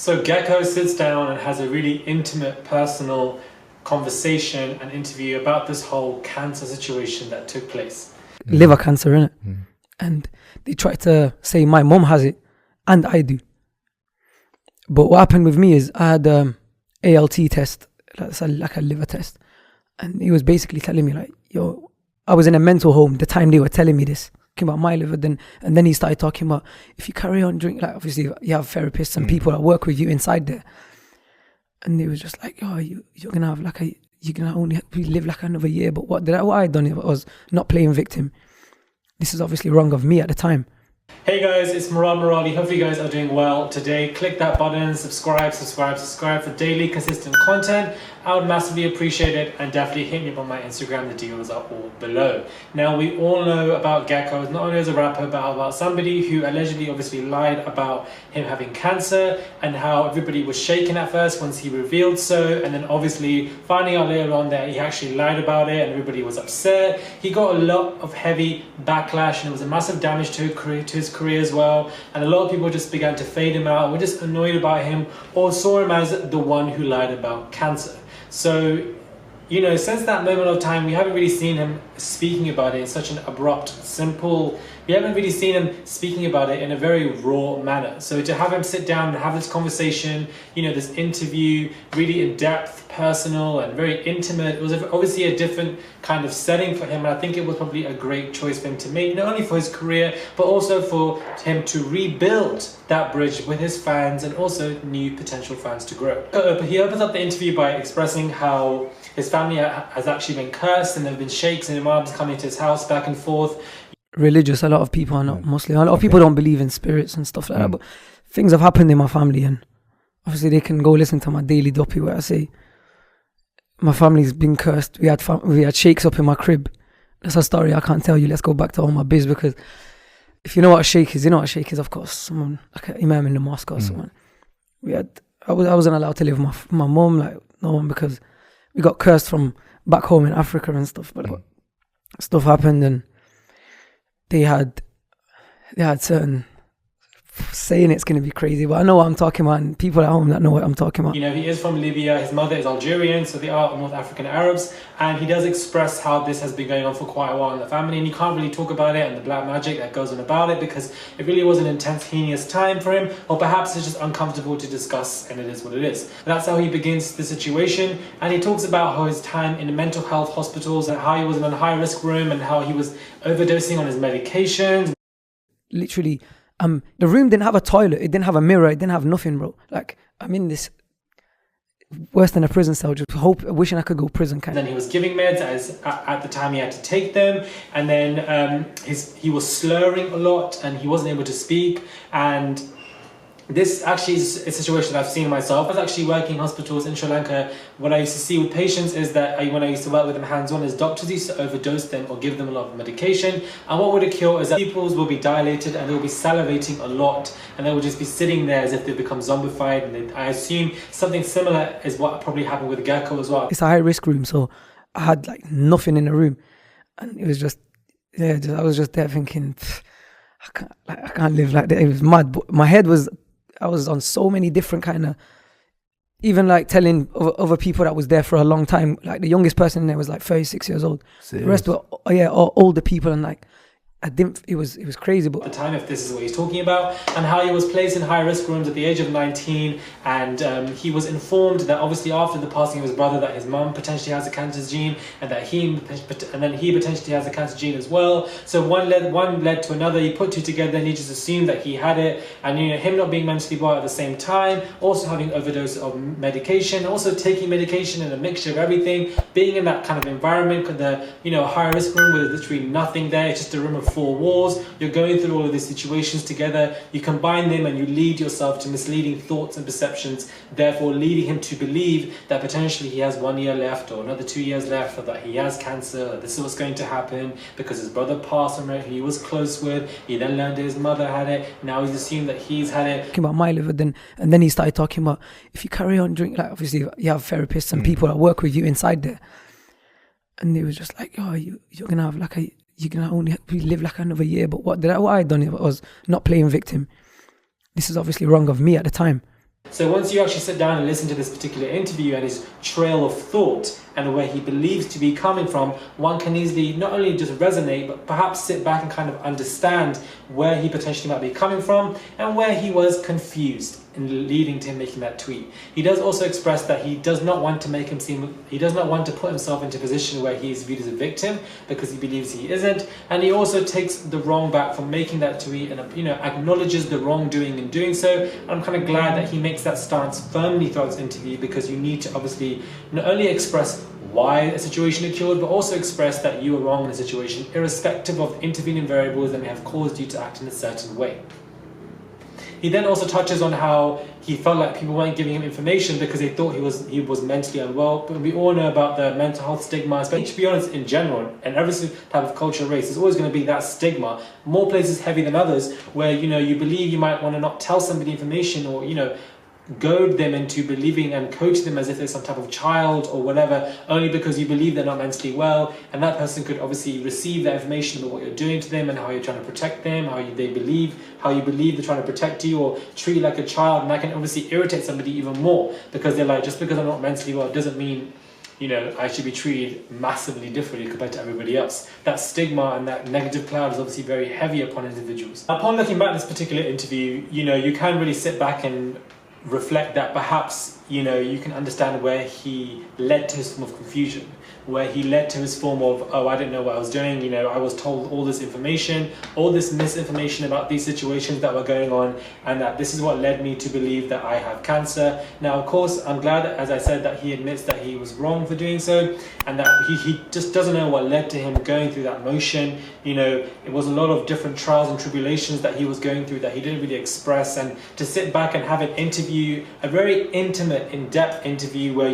So Geko sits down and has a really intimate, personal conversation and interview about this whole cancer situation that took place. Liver cancer, innit? And they tried to say my mom has it and I do. But what happened with me is I had ALT test, like a liver test. And he was basically telling me like, yo, I was in a mental home the time they were telling me this. Talking about my liver, and then he started talking about if you carry on drinking, like obviously you have therapists and people that work with you inside there, and he was just like, oh, you're gonna have you're gonna only live like another year. But what I done if I was not playing victim? This is obviously wrong of me at the time. Hey guys, it's Murad Murali. Hopefully you guys are doing well today. Click that button, subscribe for daily consistent content. I would massively appreciate it, and definitely hit me up on my Instagram. The details are all below. Now, we all know about Geko, not only as a rapper, but about somebody who allegedly obviously lied about him having cancer, and how everybody was shaken at first once he revealed so, and then obviously finding out later on that he actually lied about it and everybody was upset. He got a lot of heavy backlash, and it was a massive damage to his career as well, and a lot of people just began to fade him out, were just annoyed about him, or saw him as the one who lied about cancer. So, you know, since that moment of time, we haven't really seen him speaking about it in such an abrupt, simple, we haven't really seen him speaking about it in a very raw manner. So to have him sit down and have this conversation, you know, this interview, really in-depth, personal and very intimate, it was obviously a different kind of setting for him. And I think it was probably a great choice for him to make, not only for his career, but also for him to rebuild that bridge with his fans and also new potential fans to grow. He opens up the interview by expressing how his family has actually been cursed, and there have been sheikhs and imams coming to his house back and forth. Religious, a lot of people are not Muslim. A lot of people don't believe in spirits and stuff like that. But things have happened in my family, and obviously they can go listen to my daily doppy where I say my family's been cursed. We had sheikhs up in my crib. That's a story I can't tell you. Let's go back to all my biz, because if you know what a sheikh is, you know what a sheikh is, of course, someone like an imam in the mosque or someone. I wasn't allowed to live with my mum, like no one, because we got cursed from back home in Africa and stuff. But stuff happened, and they had certain saying it's going to be crazy, but I know what I'm talking about, and people at home that know what I'm talking about. You know, he is from Libya, his mother is Algerian, so they are North African Arabs, and he does express how this has been going on for quite a while in the family, and you can't really talk about it and the black magic that goes on about it, because it really was an intense, heinous time for him, or perhaps it's just uncomfortable to discuss, and it is what it is. That's how he begins the situation, and he talks about how his time in the mental health hospitals, and how he was in a high-risk room, and how he was overdosing on his medications. Literally, the room didn't have a toilet, it didn't have a mirror, it didn't have nothing, bro. Like, I'm in this worse than a prison cell, just wishing I could go prison. Then he was giving meds at the time he had to take them, and then he was slurring a lot, and he wasn't able to speak, and this actually is a situation that I've seen myself. I was actually working in hospitals in Sri Lanka. What I used to see with patients is that when I used to work with them hands-on, is doctors used to overdose them or give them a lot of medication. And what would occur is that pupils will be dilated, and they will be salivating a lot, and they will just be sitting there as if they've become zombified. And I assume something similar is what probably happened with Geko as well. It's a high-risk room, so I had like nothing in the room, and it was just, I was just there thinking, I can't live like that. It was mad. But my head was, I was on so many different kind of, even like telling other people that was there for a long time. Like the youngest person in there was like 36 years old. Serious? The rest were all older people, and like it was crazy. But at the time, if this is what he's talking about, and how he was placed in high risk rooms at the age of 19, and he was informed that obviously after the passing of his brother, that his mum potentially has a cancer gene, and that he potentially has a cancer gene as well. So one led to another. He put two together, and he just assumed that he had it, and him not being mentally well at the same time, also having overdose of medication, also taking medication and a mixture of everything, being in that kind of environment, the high risk room where there's literally nothing there. It's just a room of 4 walls. You're going through all of these situations together. You combine them, and you lead yourself to misleading thoughts and perceptions, therefore leading him to believe that potentially he has 1 year left or another 2 years left, or that he has cancer, that this is what's going to happen because his brother passed from it, who he was close with. He then learned that his mother had it. Now he's assumed that he's had it. Talking about my liver, and then he started talking about if you carry on drinking, like obviously you have therapists and people that work with you inside there, and they was just like, oh, you're gonna have you're gonna only live like another year. But what I done if I was not playing victim? This is obviously wrong of me at the time. So once you actually sit down and listen to this particular interview and his trail of thought and where he believes to be coming from, one can easily not only just resonate, but perhaps sit back and kind of understand where he potentially might be coming from and where he was confused in leading to him making that tweet. He does also express that he does not want to he does not want to put himself into a position where he is viewed as a victim, because he believes he isn't. And he also takes the wrong back from making that tweet and, you know, acknowledges the wrongdoing in doing so. I'm kind of glad that he makes that stance firmly throughout this interview, because you need to obviously not only express why a situation occurred, but also express that you were wrong in a situation, irrespective of intervening variables that may have caused you to act in a certain way. He then also touches on how he felt like people weren't giving him information because they thought he was mentally unwell. But we all know about the mental health stigma, especially, to be honest, in general, and every type of culture, race, there's always going to be that stigma. More places heavy than others, where, you know, you believe you might want to not tell somebody information, or, you know, goad them into believing and coach them as if they're some type of child or whatever, only because you believe they're not mentally well. And that person could obviously receive that information about what you're doing to them and how you're trying to protect them, how you believe they're trying to protect you, or treat you like a child. And that can obviously irritate somebody even more, because they're like, just because I'm not mentally well doesn't mean, you know, I should be treated massively differently compared to everybody else. That stigma and that negative cloud is obviously very heavy upon individuals. Upon looking back at this particular interview, you know, you can really sit back and reflect that perhaps, you know, you can understand where he led to his form of confusion, where he led to his form of, oh, I didn't know what I was doing, you know, I was told all this information, all this misinformation about these situations that were going on, and that this is what led me to believe that I have cancer. Now, of course, I'm glad that, as I said, that he admits that he was wrong for doing so, and that he just doesn't know what led to him going through that motion. You know, it was a lot of different trials and tribulations that he was going through that he didn't really express. And to sit back and have an interview, a very intimate, in-depth interview where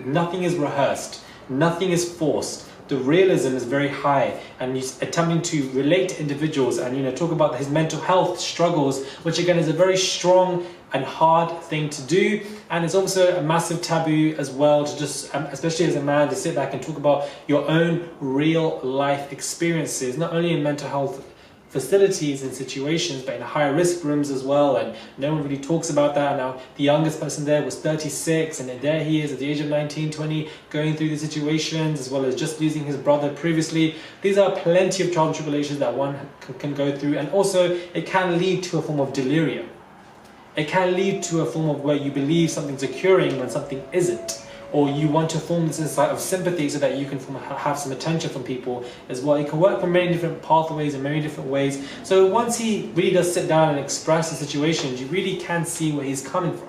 nothing is rehearsed, nothing is forced. The realism is very high, and he's attempting to relate to individuals and, you know, talk about his mental health struggles, which again is a very strong and hard thing to do. And it's also a massive taboo as well to just, especially as a man, to sit back and talk about your own real life experiences, not only in mental health facilities and situations, but in high risk rooms as well. And no one really talks about that. Now, the youngest person there was 36, and there he is at the age of 19, 20, going through the situations, as well as just losing his brother previously. These are plenty of trials and tribulations that one can go through. And also, it can lead to a form of delirium. It can lead to a form of where you believe something's occurring when something isn't. Or you want to form this insight of sympathy so that you can have some attention from people as well. It can work from many different pathways and many different ways. So once he really does sit down and express the situations, you really can see where he's coming from.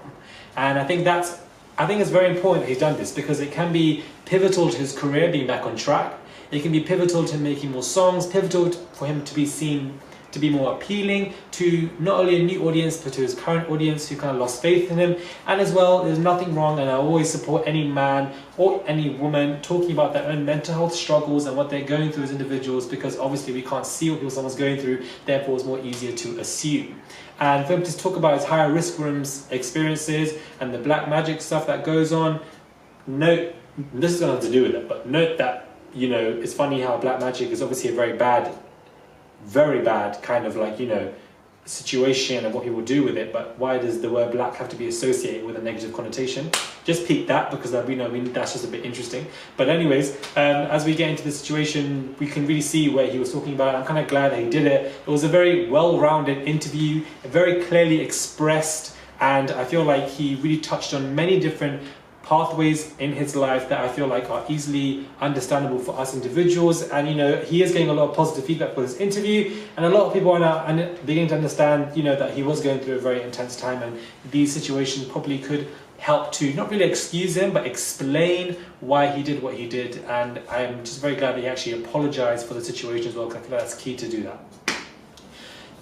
And I think it's very important that he's done this, because it can be pivotal to his career being back on track. It can be pivotal to him making more songs, pivotal for him to be seen to be more appealing to not only a new audience, but to his current audience who kind of lost faith in him. And as well, there's nothing wrong, and I always support any man or any woman talking about their own mental health struggles and what they're going through as individuals, because obviously we can't see what someone's going through, therefore it's more easier to assume. And for him to talk about his higher risk rooms experiences and the black magic stuff that goes on, note, this is nothing to do with it, but note that, you know, it's funny how black magic is obviously a very bad kind of, like, you know, situation and what people do with it, but why does the word black have to be associated with a negative connotation? Just peep that, because we know, that's just a bit interesting. But anyways, as we get into the situation, we can really see where he was talking about. I'm kind of glad that he did it. It was a very well-rounded interview, very clearly expressed, and I feel like he really touched on many different pathways in his life that I feel like are easily understandable for us individuals. And, you know, he is getting a lot of positive feedback for this interview, and a lot of people are now beginning to understand, you know, that he was going through a very intense time, and these situations probably could help to not really excuse him, but explain why he did what he did. And I'm just very glad that he actually apologized for the situation as well, because I feel like that's key to do that.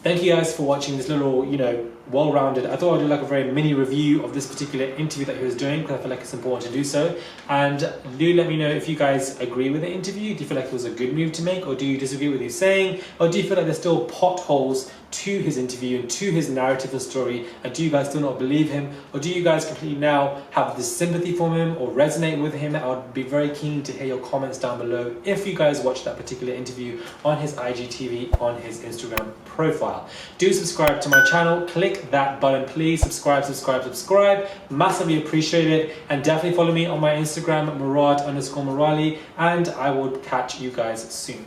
Thank you guys for watching this little, you know, well-rounded. I thought I'd do like a very mini review of this particular interview that he was doing, because I feel like it's important to do so. And do let me know if you guys agree with the interview. Do you feel like it was a good move to make, or do you disagree with what he's saying, or do you feel like there's still potholes to his interview and to his narrative and story? And do you guys still not believe him? Or do you guys completely now have this sympathy for him or resonate with him? I would be very keen to hear your comments down below if you guys watched that particular interview on his IGTV, on his Instagram profile. Do subscribe to my channel. Click that button, please. Subscribe. Massively appreciate it. And definitely follow me on my Instagram, Murad_Morali. And I will catch you guys soon.